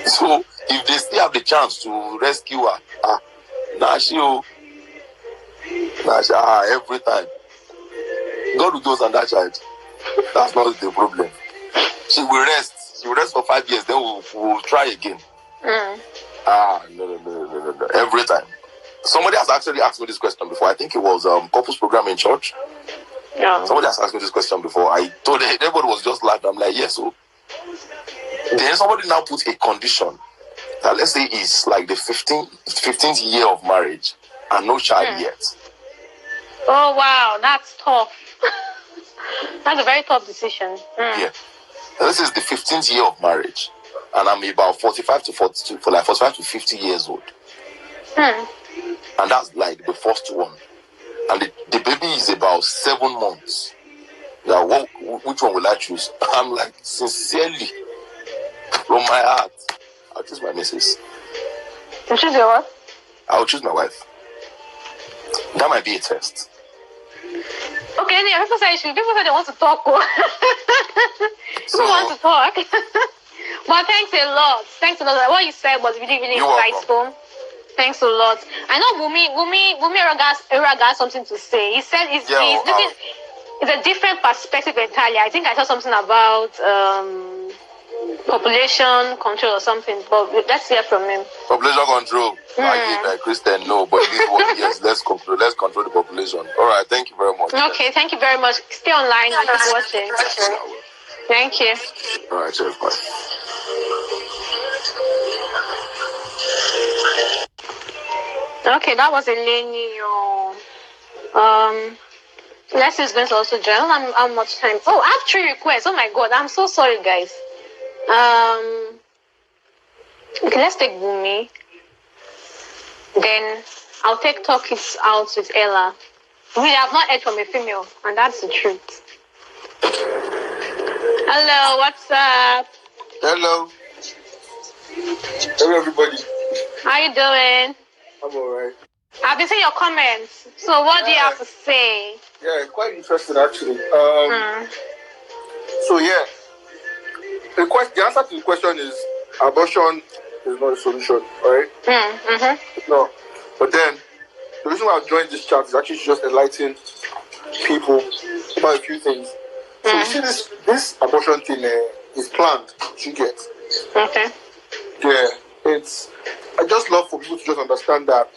So if they still have the chance to rescue her, every time. God will give us on that child. That's not the problem. She will rest. She will rest for 5 years. Then we'll try again. No. Every time. Somebody has actually asked me this question before. I think it was couples program in church. Yeah. Somebody has asked me this question before. I told them, everybody was just laughing. I'm like, yes. So then somebody now put a condition that, let's say, it's like the 15th year of marriage and no child yet. Oh wow, that's tough. That's a very tough decision. Yeah. This is the 15th year of marriage, and I'm about 45 to 50 years old. And that's like the first one. And the baby is about 7 months. Now, which one will I choose? I'm like, sincerely, from my heart, I'll choose my missus. You choose your what? I'll choose my wife. That might be a test. Okay, yeah, people say they want to talk. People want to talk. But thanks a lot. Thanks a lot. What you said was really, really insightful. Thanks a lot. I know Wumi Eraga has something to say. He said it's a different perspective entirely. I think I saw something about population control or something, but let's hear from him. Population control. Like Christian, no, but this one, yes, let's control the population. All right, thank you very much. Okay, thank you very much. Stay online and keep watching. Thank you. All right, cheers, bye. Okay, that was Eleni. Leslie is going to also join. I don't know how much time. Oh, I have 3 requests. Oh my God, I'm so sorry, guys. Okay, let's take Bumi. Then I'll take Talk It Out with Ella. We have not heard from a female, and that's the truth. Hello, what's up? Hello. Hello, everybody. How you doing? I'm alright. I've been seeing your comments. So what do you have to say? Yeah, quite interesting actually. So yeah, the answer to the question is abortion is not a solution, right? No. But then the reason why I've joined this chat is actually to just enlighten people about a few things. So you see this abortion thing is planned, you get. Okay. Yeah. I just love for people to just understand that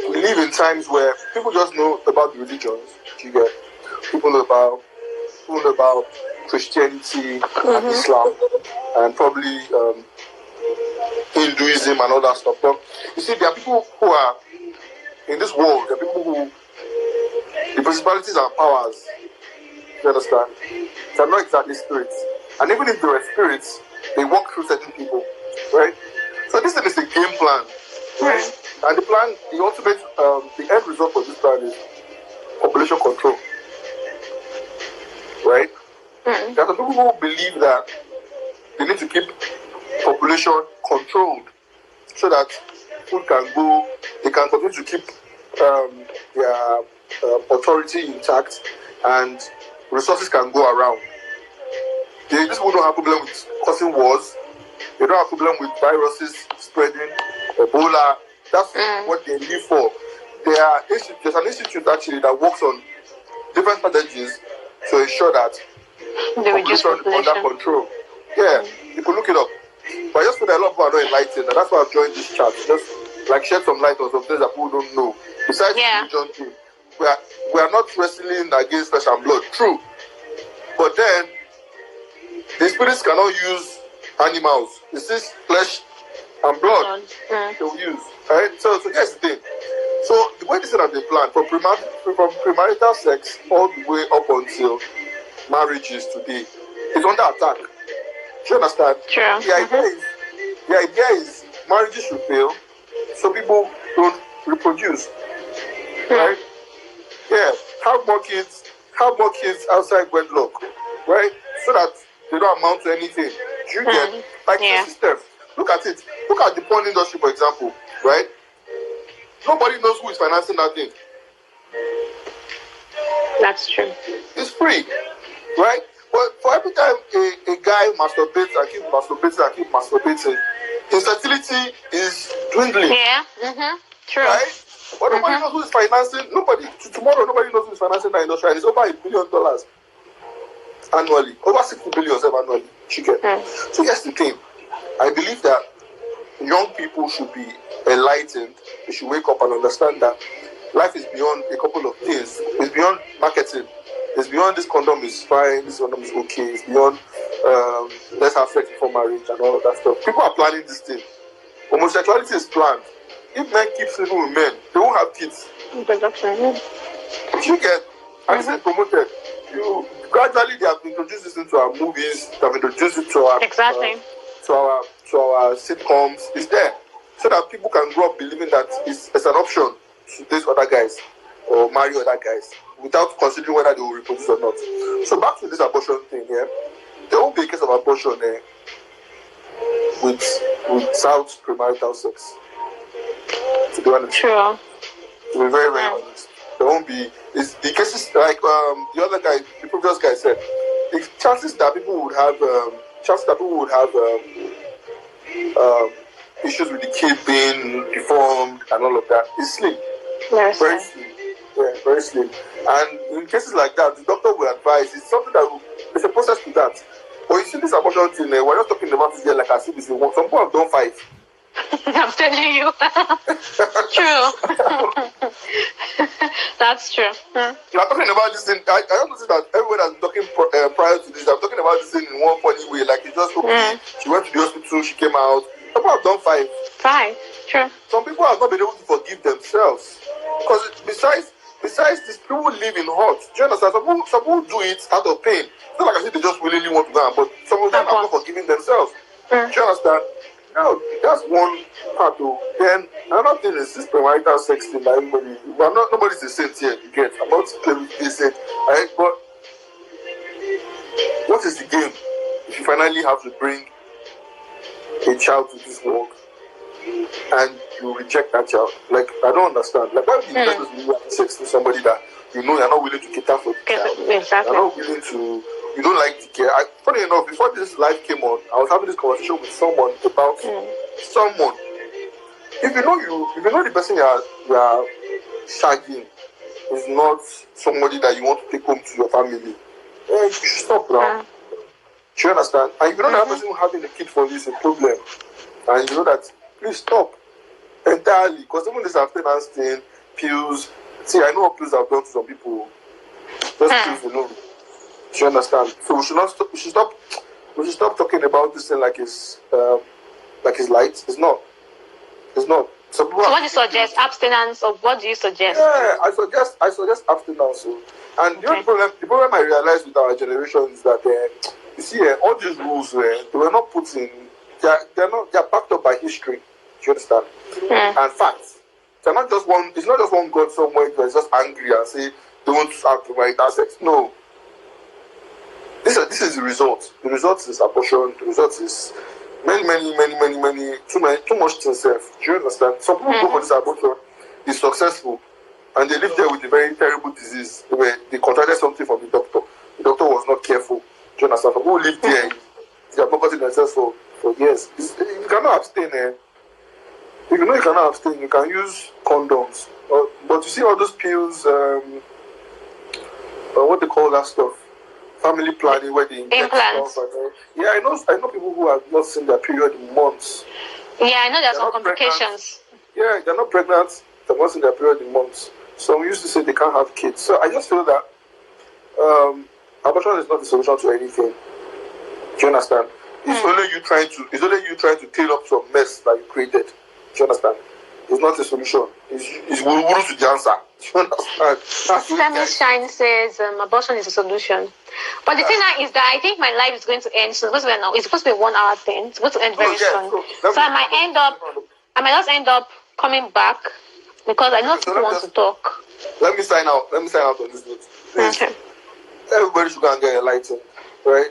we live in times where people just know about the religions, you get. People know about Christianity and Islam and probably Hinduism and all that stuff. But you see, there are people who are in this world, there are people who the principalities and powers, you understand, they're not exactly spirits. And even if they were spirits, they walk through certain people, right? So this thing is a game plan, right? And the plan, the ultimate, the end result of this plan is population control, right? There are some people who believe that they need to keep population controlled so that food can go, they can continue to keep their authority intact and resources can go around. These people don't have problem with causing wars. They don't have problem with viruses spreading, Ebola. That's what they live for. There's an institute actually that works on different strategies to ensure that population is under control. Yeah, you can look it up. But I just feel that a lot of people are not enlightened, and that's why I've joined this chat. Just like shed some light on some things that people don't know. Besides the religion thing, we are not wrestling against flesh and blood. True. But then the spirits cannot use animals. It's this flesh and blood they will use. Right? So here's the thing. So the way this thing has been planned from premarital sex all the way up until marriages today is under attack. Do you understand? Sure. The idea is marriages should fail so people don't reproduce. Right? Yeah. Have more kids outside wedlock, right? So that they don't amount to anything. Do you get like this system? Look at it. Look at the porn industry, for example, right? Nobody knows who is financing that thing. That's true. It's free, right? But for every time a guy masturbates and keep masturbating, his fertility is dwindling. Yeah. True. Right? But nobody knows who is financing. Tomorrow, nobody knows who is financing that industry. And it's over $1 billion annually. Over 60 billion annually. Chicken. So here's the thing. I believe that young people should be enlightened. They should wake up and understand that life is beyond a couple of things. It's beyond marketing. It's beyond this condom is fine, this condom is okay. It's beyond let's have sex before marriage and all of that stuff. People are planning this thing. Homosexuality is planned. If men keep sleeping with men, they won't have kids. If you get, and this is promoted, gradually they have introduced this into our movies, they have introduced it to our to our sitcoms. It's there. So that people can grow up believing that it's an option to date other guys or marry other guys without considering whether they will reproduce or not. So back to this abortion thing here. There won't be a case of abortion without premarital sex. To be honest. True. To be very, very honest. There won't be. It's the cases like the other guy, the previous guy said, the chances that people would have issues with the kid being deformed and all of that is slim. Very slim. Yeah, very slim. And in cases like that, the doctor will advise. It's something that there's a process to that. But you see this abortion thing, we're not talking about this here like I see this in one. Some people have done 5. I'm telling you. True. That's true. I'm talking about this thing. I don't know that everyone has been talking prior to this. I'm talking about this thing in one funny way. Like it's just okay. She went to the hospital, she came out. Some people have done 5. 5. True. Some people have not been able to forgive themselves. Because besides this, people live in hurt. Do you understand? Some people do it out of pain. It's not like I said they just willingly want to go, but some of them are not forgiving themselves. Do you understand? Now, that's one part though. Then another thing is this premarital sex thing that nobody's a saint here, you get. I'm not claiming to be a saint. Right? But what is the game if you finally have to bring a child to this world and you reject that child? Like, I don't understand. Like, why would you have sex with somebody that you know you're not willing to cater for the child? Exactly. You're not willing to you don't like the care. Funny enough, before this live came on, I was having this conversation with someone about someone. If you know the person you are shagging is not somebody that you want to take home to your family, you should stop now. Do you understand? And if you know that person having a kid for you is a problem, and you know that, please stop entirely. Because even this abstinence thing, pills. See, I know what pills I've done to some people. Just pills alone. Do you understand? So we should not stop. We should stop talking about this thing like it's light. It's not. It's not. So what do you suggest? Abstinence, or what do you suggest? Yeah, I suggest abstinence. So. And the problem I realized with our generation is that you see, all these rules they were not put in. They're backed up by history. Do you understand? And facts. They're not just one. It's not just one God somewhere that's just angry and say don't have to write that sex. No. This is the result. The result is abortion. The result is many, too much things. Do you understand? Some people go for this abortion, is successful, and they live there with a very terrible disease where they contracted something from the doctor. The doctor was not careful. Do you understand? Some people live there, they are property themselves for years. You cannot abstain. If you know you cannot abstain, you can use condoms. But you see all those pills, what they call that stuff? Family planning, where they inject implants. Stuff yeah, I know people who have not seen their period in months. Yeah, I know there's They're some not complications. Yeah, they're not pregnant. They've not seen their period in months. So we used to say they can't have kids. So I just feel that abortion is not the solution to anything. Do you understand? It's only you trying to clean up some mess that you created. Do you understand? It's not a solution. It's wuru to the answer. Do you understand? Femi Shine says abortion is a solution. But the thing now is that I think my life is going to end soon. It's supposed to be a 1 hour thing. It's going to end very soon. So I might just end up coming back because I know people want to talk. Let me sign out on this note. Please. Okay. Everybody should go and get enlightened. Right?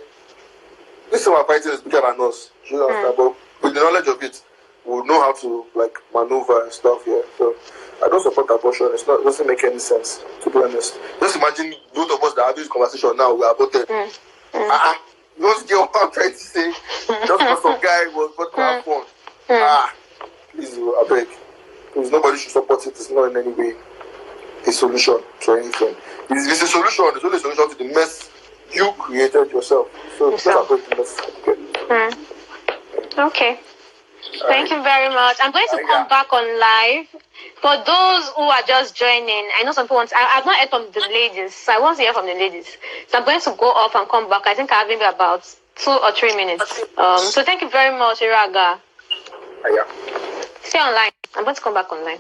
This is our fighting is bigger than us. You understand? But with the knowledge of it, we'll know how to maneuver and stuff here. So I don't support abortion. It doesn't make any sense, to be honest. Just imagine both of us that have this conversation now, we are aborted. You don't get what I'm trying to say. Just because some guy was going to have fun. Please, I beg. Please, nobody should support it. It's not in any way a solution to anything. It's a solution. It's only a solution to the mess you created yourself. So just avoid the mess. Okay. Thank you very much. I'm going to come back on live. For those who are just joining, I know some people I've not heard from the ladies, so I want to hear from the ladies. So I'm going to go off and come back. I think I have maybe about 2 or 3 minutes. So thank you very much, Iraga. Yeah. Stay online. I'm going to come back online.